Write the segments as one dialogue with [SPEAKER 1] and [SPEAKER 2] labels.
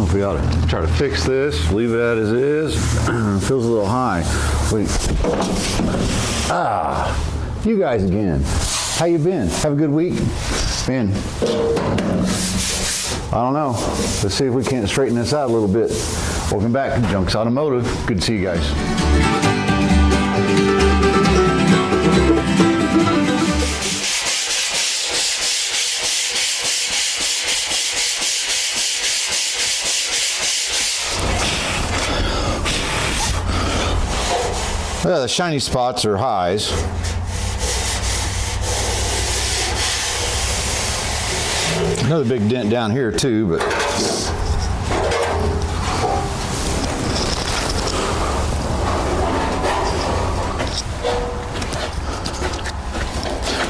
[SPEAKER 1] know if we ought to try to fix this, leave it as it is. Feels a little high. Wait. You guys again. How you been? Have a good week? Man, I don't know. Let's see if we can't straighten this out a little bit. Welcome back to Junks Automotive. Good to see you guys. Yeah, the shiny spots are highs. Another big dent down here too, but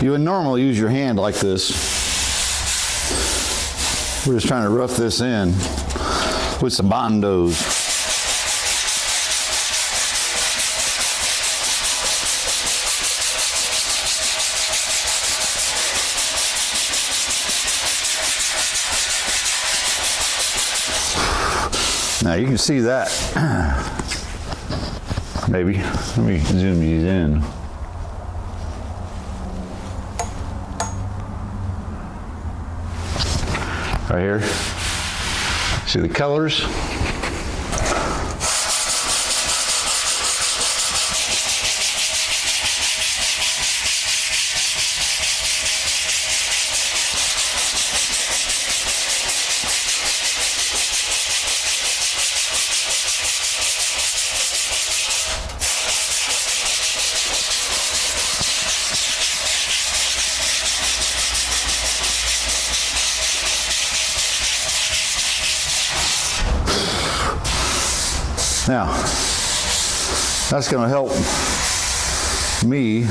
[SPEAKER 1] you would normally use your hand like this. We're just trying to rough this in with some bondos. Now you can see that. Maybe. Let me zoom these in. Right here. See the colors? Now, that's going to help me.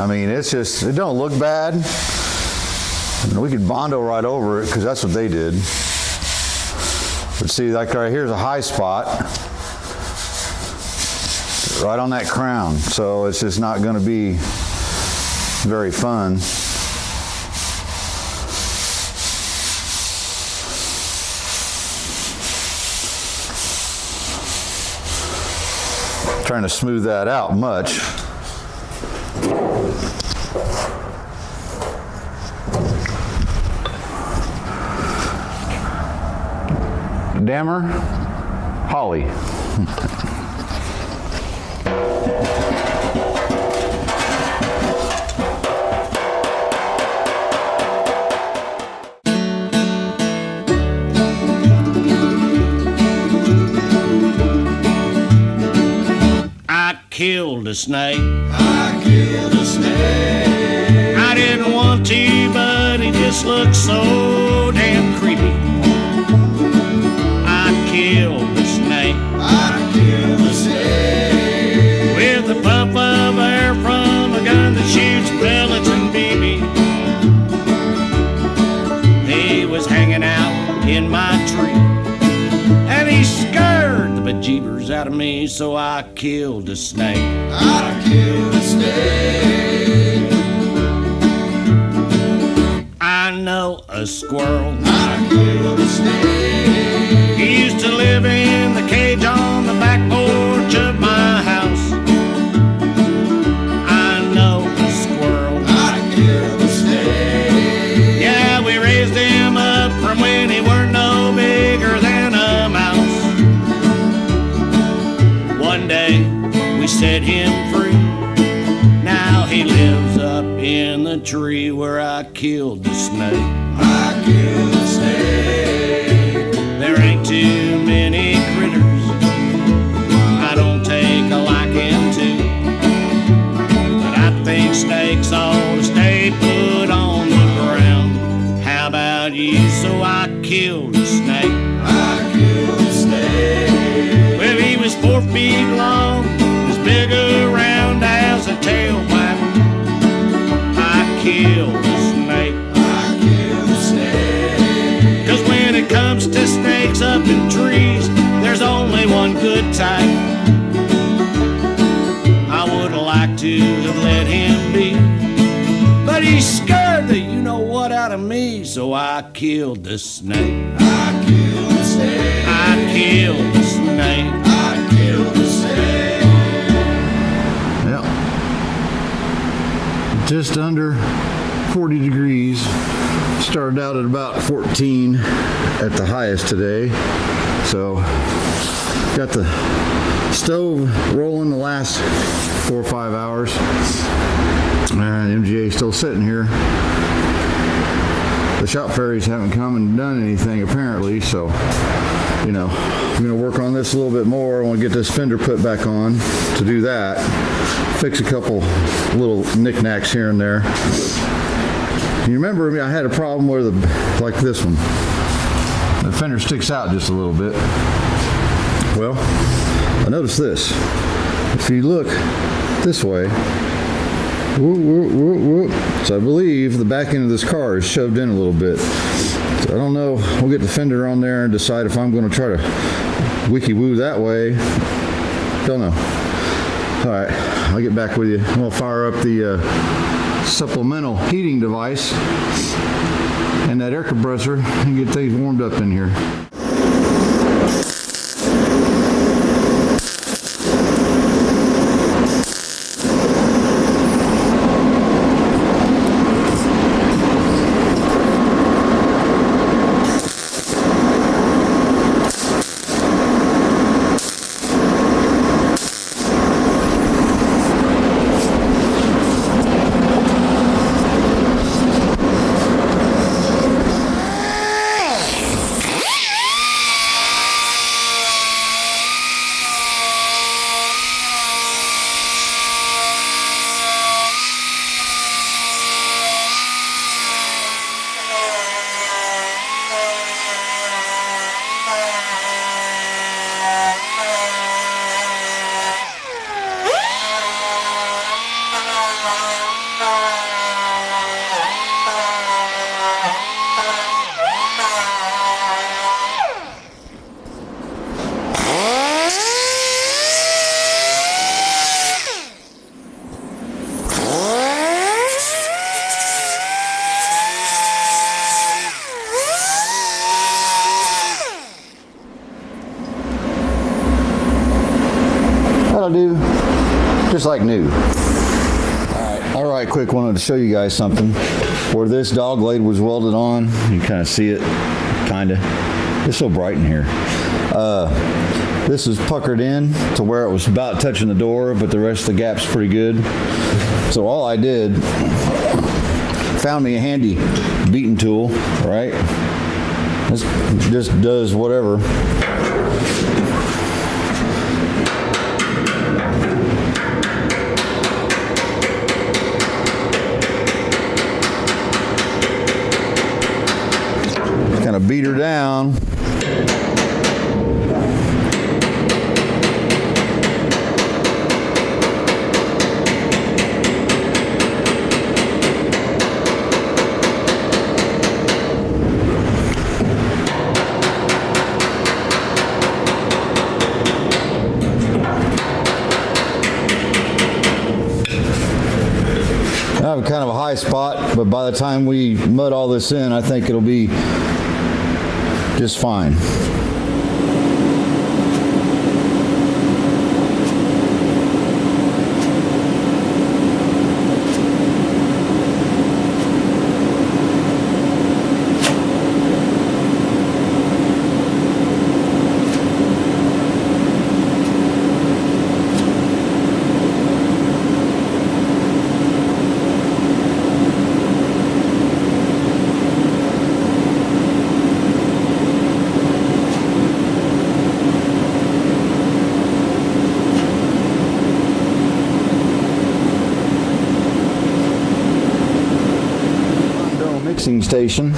[SPEAKER 1] I mean, it's just, it don't look bad. And we could bondo right over it because that's what they did. But see, like right here's a high spot right on that crown. So it's just not going to be very fun. Trying to smooth that out much. Dammer, Holly.
[SPEAKER 2] Killed a snake. I killed a snake. I didn't want to, but he just looked so damn creepy. I killed a snake. I killed a snake. With a puff of air from a gun that shoots pellets and BB. He was hanging out in my tree, and he scared the bejeebers out of me, so I killed a snake. I killed a snake. I know a squirrel. I killed a snake. He used to live in the cage on the back porch of my house. I know a squirrel. I killed a snake. Yeah, we raised him up from when he weren't no bigger than a mouse. One day we set him free. Now he lives up in the tree where I killed the snake. I killed the snake. There ain't too many critters I don't take a liking to, but I think snakes ought to stay put on the ground. How about you? So I killed the snake. I killed the snake. Well, he was 4 feet long, as big around as a tailpipe. I killed the snake. I killed the snake. 'Cause when it comes to snakes up in trees, there's only one good type. I would have liked to have let him be, but he scared the you-know-what out of me, so I killed the snake. I killed the snake. I killed the snake. I killed the snake.
[SPEAKER 1] Yep. Just under 40 degrees. Started out at about 14 at the highest today. So got the stove rolling the last 4 or 5 hours. And MGA still sitting here. The shop fairies haven't come and done anything apparently, so you know, I'm gonna work on this a little bit more. I want to get this fender put back on. To do that, fix a couple little knickknacks here and there. You remember I had a problem with like this one. The fender sticks out just a little bit. Well, I noticed this. If you look this way, so I believe the back end of this car is shoved in a little bit. So I don't know. We'll get the fender on there and decide if I'm going to try to wiki-woo that way. Don't know. All right, I'll get back with you. We'll fire up the supplemental heating device and that air compressor and get things warmed up in here. That'll do, just like new. All right, quick, wanted to show you guys something. Where this dog leg was welded on, you kind of see it, kind of. It's so bright in here. This is puckered in to where it was about touching the door, but the rest of the gap's pretty good. So all I did, found me a handy beating tool, right? This just does whatever. Kind of beat her down. I have kind of a high spot, but by the time we mud all this in, I think it'll be just fine. Mixing station.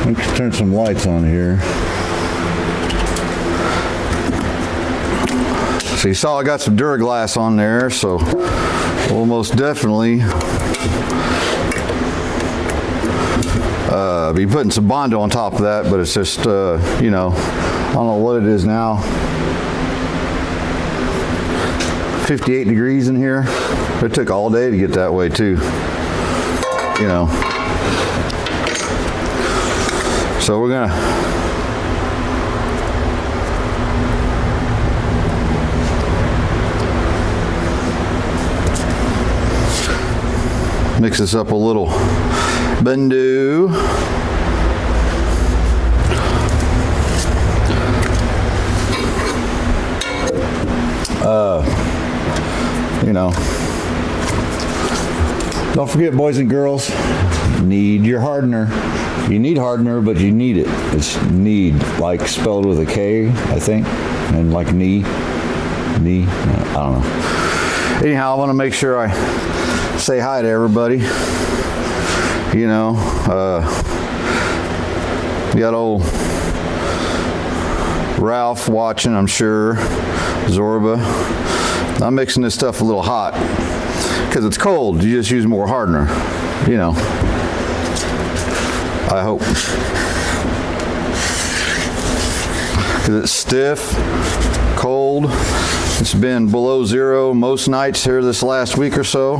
[SPEAKER 1] Let's turn some lights on here. So you saw I got some Duraglass on there, so we'll most definitely be putting some Bondo on top of that, but it's just, you know, I don't know what it is now. 58 degrees in here. It took all day to get that way too, you know. So we're gonna mix this up a little bondo. You know, don't forget, boys and girls, need your hardener. You need hardener, but you need it. It's need, like spelled with a K, I think, and like knee, I don't know. Anyhow, I want to make sure I say hi to everybody. You know, you got old Ralph watching, I'm sure, Zorba. I'm mixing this stuff a little hot because it's cold. You just use more hardener, you know. I hope. Because it's stiff, cold. It's been below zero most nights here this last week or so.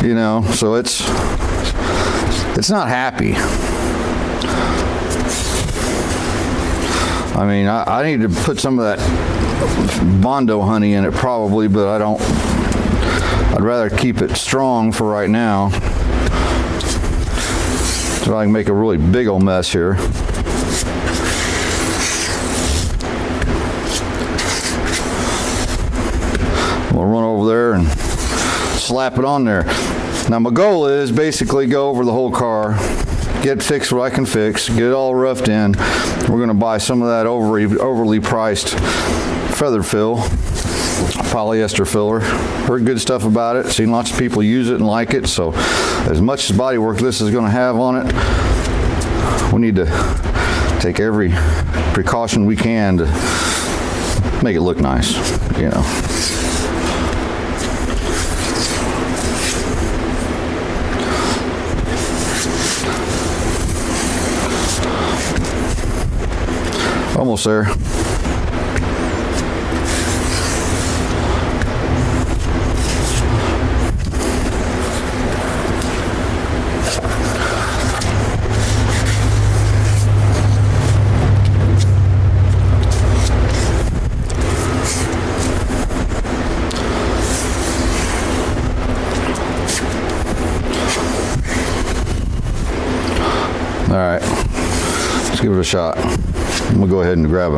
[SPEAKER 1] You know, so it's not happy. I mean, I need to put some of that bondo honey in it probably, but I don't. I'd rather keep it strong for right now. So I can make a really big old mess here. We'll run over there and slap it on there. Now my goal is basically go over the whole car, get fixed what I can fix, get it all roughed in. We're going to buy some of that overly priced feather fill, polyester filler. Heard good stuff about it, seen lots of people use it and like it, so as much as body work this is going to have on it, we need to take every precaution we can to make it look nice, you know. Almost there. All right, let's give it a shot. I'm gonna go ahead and grab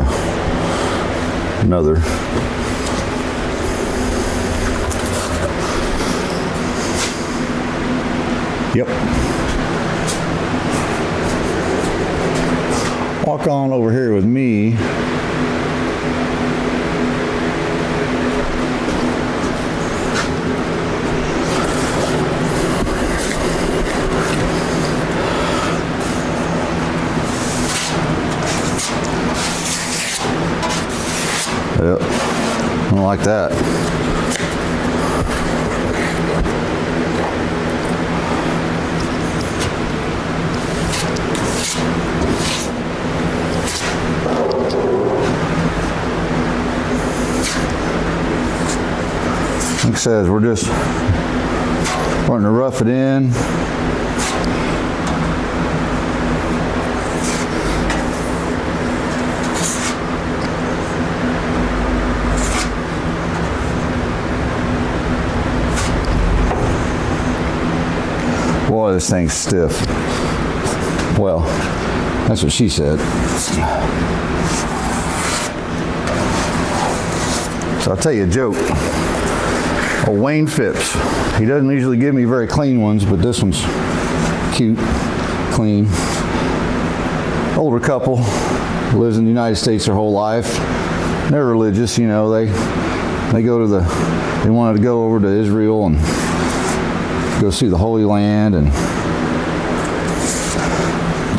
[SPEAKER 1] another. Yep. Walk on over here with me. Yep, I don't like that. Like I said, we're just wanting to rough it in. Boy, this thing's stiff. Well, that's what she said. So I'll tell you a joke. Old Wayne Phipps. He doesn't usually give me very clean ones, but this one's cute, clean. Older couple, lives in the United States their whole life. They're religious, you know. They wanted to go over to Israel and go see the Holy Land, and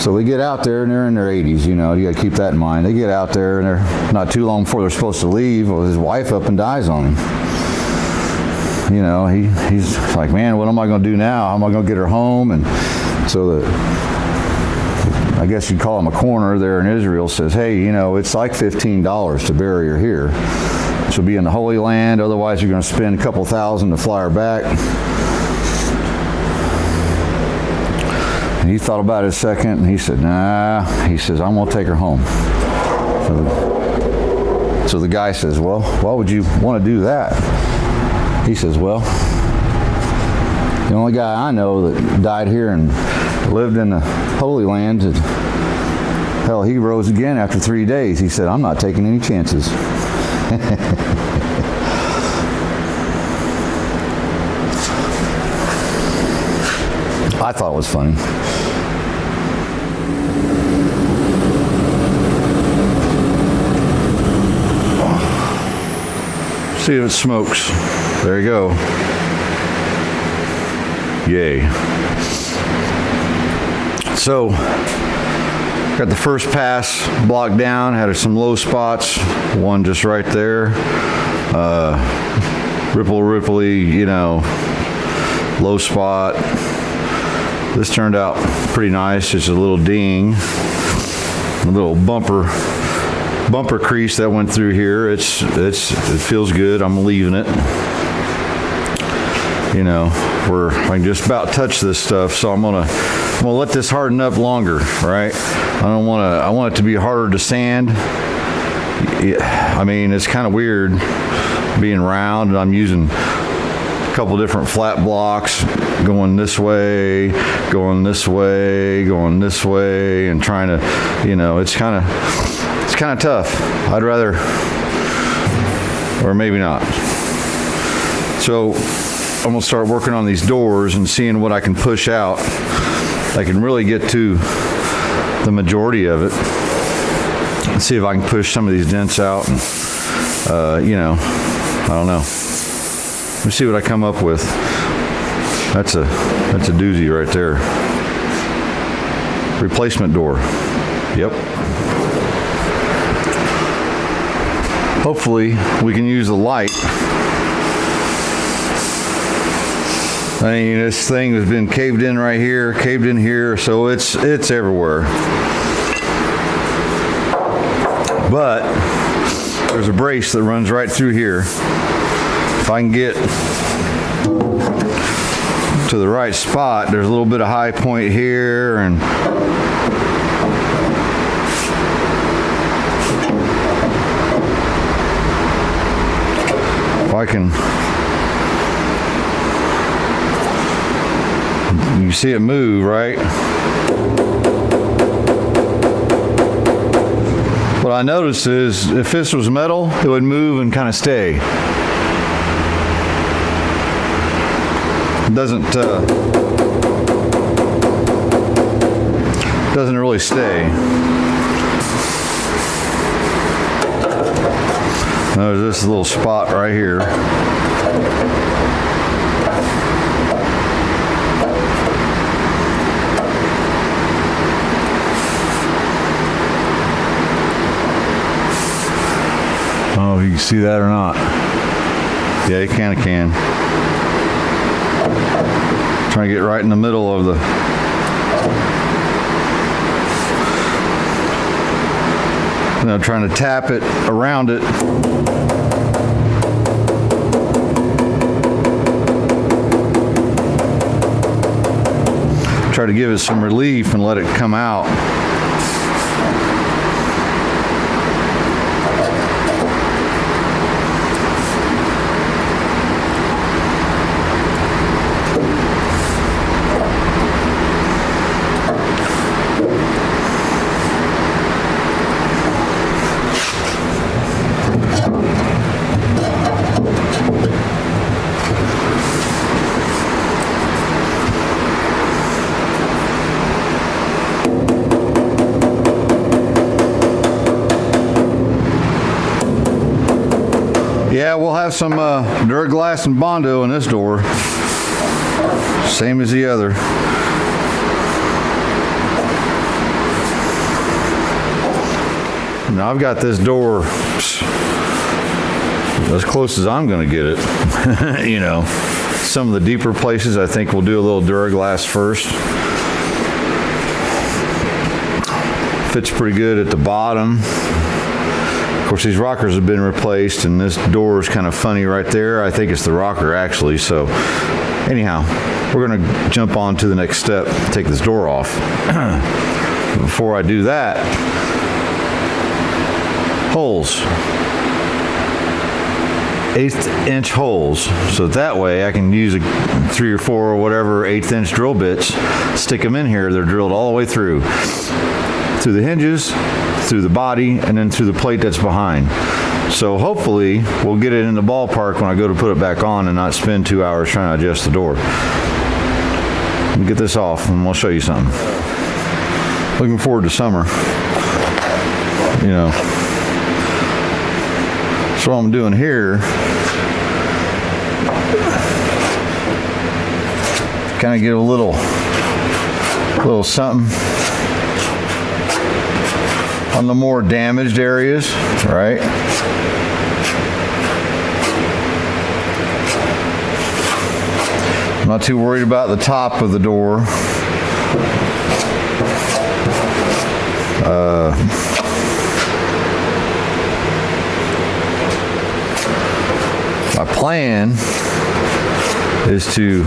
[SPEAKER 1] so they get out there and they're in their 80s, you know, you got to keep that in mind. They get out there and they're not too long before they're supposed to leave, well, his wife up and dies on him. You know, he's like, man, what am I going to do now? How am I going to get her home? And so I guess you'd call him a coroner there in Israel, says, hey, you know, it's like $15 to bury her here. She'll be in the Holy Land, otherwise you're going to spend a couple $1,000 to fly her back. he thought about it a second, and he said, nah. He says, I'm gonna take her home. So the guy says, well, why would you want to do that? He says, well, the only guy I know that died here and lived in the Holy Land, hell, he rose again after 3 days. He said, I'm not taking any chances. I thought it was funny. See if it smokes. There you go. Yay. So, got the first pass blocked down, had some low spots, one just right there. Ripply, you know, low spot. This turned out pretty nice, just a little ding, a little bumper crease that went through here. It feels good. I'm leaving it. You know, I can just about touch this stuff, so I'm gonna let this harden up longer, right? I want it to be harder to sand. I mean, it's kind of weird being round, and I'm using a couple different flat blocks, going this way, going this way, going this way, and trying to, you know, it's kind of tough. I'd rather, or maybe not. So I'm gonna start working on these doors and seeing what I can push out. I can really get to the majority of it and see if I can push some of these dents out. And you know, I don't know. Let me see what I come up with. That's a doozy right there. Replacement door. Yep. Hopefully we can use the light. I mean, this thing has been caved in right here, caved in here, so it's everywhere. But there's a brace that runs right through here. If I can get to the right spot, there's a little bit of high point here, and if I can, you see it move, right? What I noticed is if this was metal, it would move and kind of stay. It doesn't really stay. There's this little spot right here. I don't know if you can see that or not. Yeah, you kind of can. Trying to get right in the middle of the trying to tap it around it. Try to give it some relief and let it come out. Yeah, we'll have some Duraglass and Bondo in this door. Same as the other. Now I've got this door as close as I'm going to get it. You know, some of the deeper places I think we'll do a little Duraglass first. Fits pretty good at the bottom. Of course, these rockers have been replaced, and this door is kind of funny right there. I think it's the rocker, actually. So, anyhow, we're gonna jump on to the next step, take this door off. Before I do that, holes. 1/8 inch holes, so that way I can use a 3 or 4 or whatever 1/8 inch drill bits, stick them in here. They're drilled all the way through the hinges, through the body, and then through the plate that's behind. So hopefully we'll get it in the ballpark when I go to put it back on and not spend 2 hours trying to adjust the door. Let me get this off and we'll show you something. Looking forward to summer, you know. So what I'm doing here, kind of get a little something on the more damaged areas, right? I'm not too worried about the top of the door. My plan is to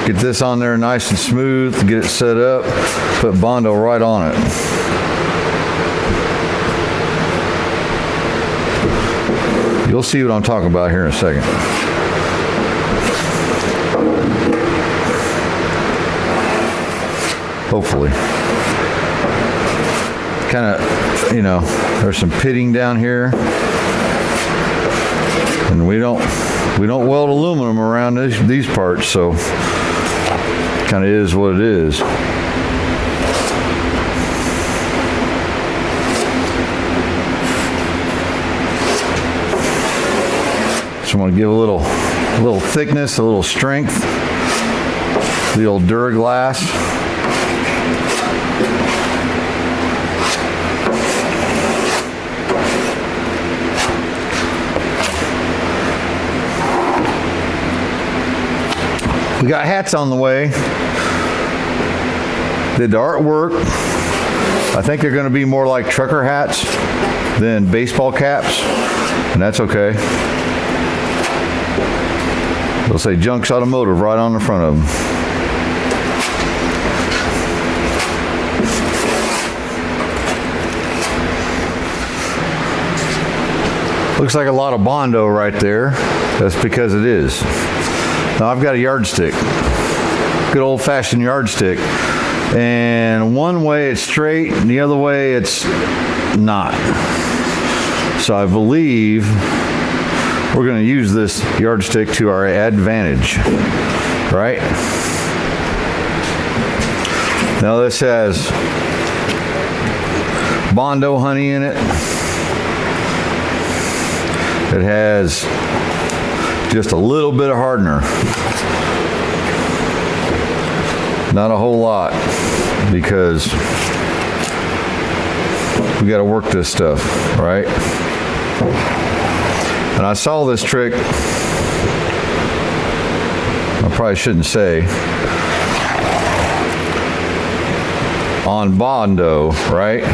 [SPEAKER 1] get this on there nice and smooth, get it set up, put bondo right on it. You'll see what I'm talking about here in a second. Hopefully. Kind of, you know, there's some pitting down here. And we don't weld aluminum around these parts, so kind of is what it is. So I'm going to give a little thickness, a little strength, the old Duraglass. We got hats on the way. Did the artwork. I think they're going to be more like trucker hats than baseball caps, and that's okay. They'll say Junks Automotive right on the front of them. Looks like a lot of bondo right there. That's because it is. Now I've got a yardstick, good old-fashioned yardstick, and one way it's straight and the other way it's not. So I believe we're going to use this yardstick to our advantage, right? Now this has bondo honey in it. It has just a little bit of hardener. Not a whole lot, because we got to work this stuff, right? And I saw this trick, I probably shouldn't say, on bondo, right?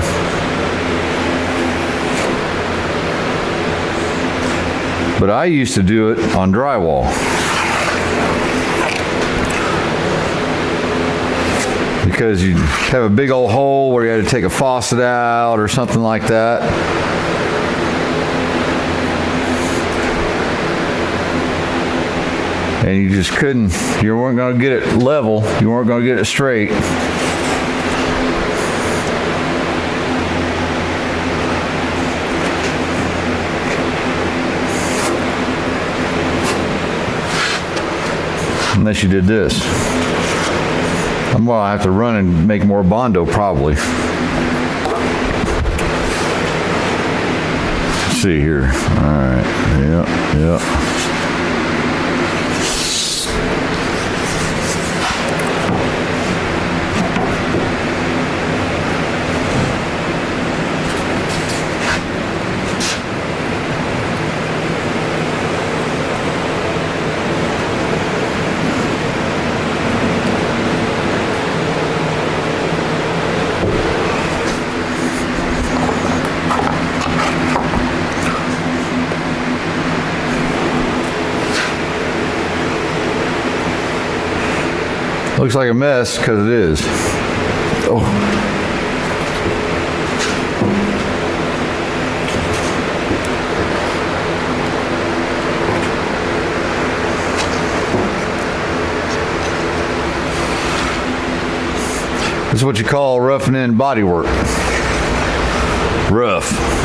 [SPEAKER 1] But I used to do it on drywall. Because you have a big old hole where you had to take a faucet out or something like that. And you just couldn't, you weren't going to get it level, you weren't going to get it straight. Unless you did this. I'm gonna have to run and make more bondo probably. Let's see here. All right. Yep. Looks like a mess because it is. Oh. This is what you call roughing in body work. Rough.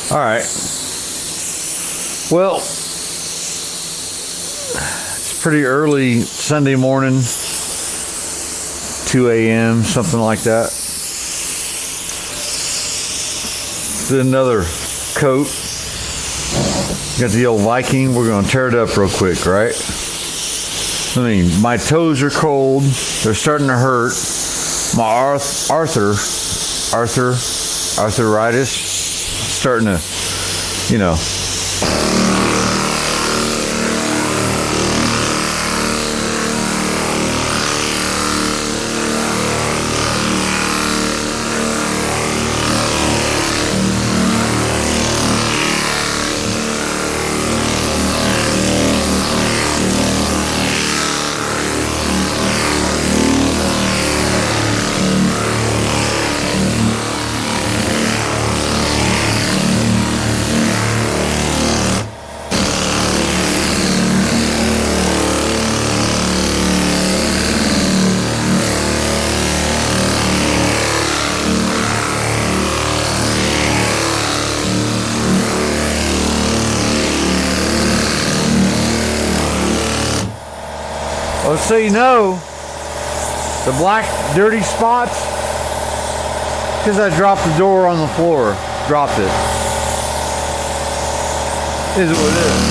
[SPEAKER 1] All right. Well, it's pretty early Sunday morning, 2 a.m., something like that. Did another coat. Got the old Viking. We're going to tear it up real quick, right? I mean, my toes are cold. They're starting to hurt. My arthritis starting to, you know. Well, so you know, the black dirty spots, because I dropped the door on the floor, dropped it. Is what it is.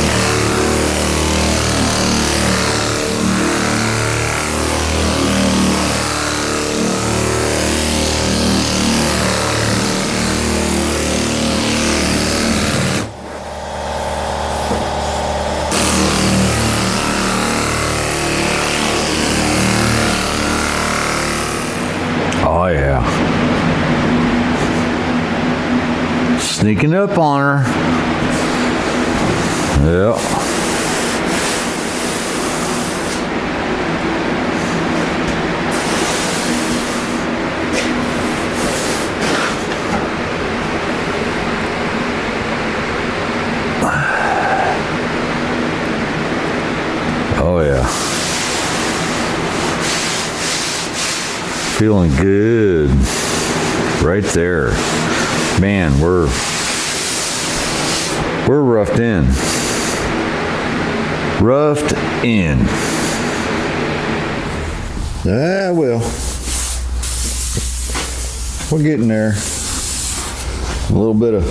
[SPEAKER 1] Oh yeah. Sneaking up on her. Yeah. Oh yeah. Feeling good. Right there. Man, we're roughed in. Roughed in. Ah, well. We're getting there. A little bit of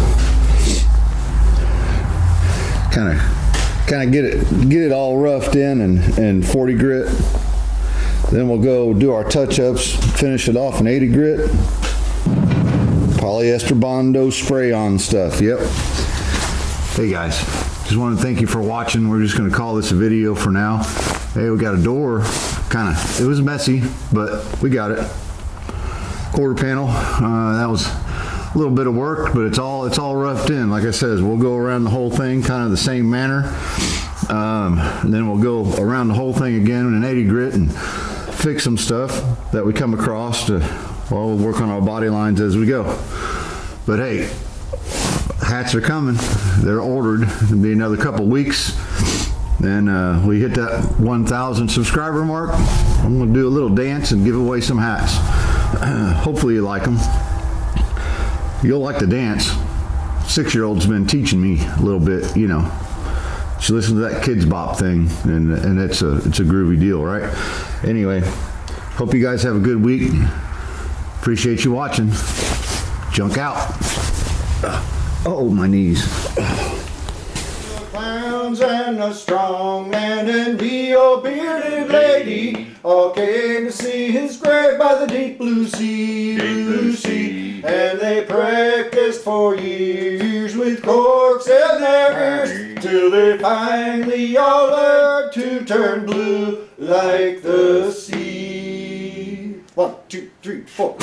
[SPEAKER 1] kind of get it all roughed in and 40 grit. Then we'll go do our touch-ups, finish it off in 80 grit. Polyester Bondo spray-on stuff, yep. Hey guys, just want to thank you for watching. We're just going to call this a video for now. Hey, we got a door, it was messy, but we got it. Quarter panel, that was a little bit of work, but it's all roughed in. Like I said, we'll go around the whole thing kind of the same manner. And then we'll go around the whole thing again in an 80 grit and fix some stuff that we come across we'll work on our body lines as we go. But hey, hats are coming. They're ordered. It'll be another couple weeks. Then we hit that 1,000 subscriber mark. I'm going to do a little dance and give away some hats. Hopefully you like them. You'll like the dance. 6-year-old's been teaching me a little bit, you know. She listens to that Kids Bop thing, and it's a groovy deal, right? Anyway, hope you guys have a good week. Appreciate you watching. Junk out. Oh, my knees.
[SPEAKER 3] The clowns and the strong man and the old bearded lady all came to see his grave by the deep blue sea. And they practiced for years with corks in their ears till they finally all learned to turn blue like the sea. 1, 2, 3, 4.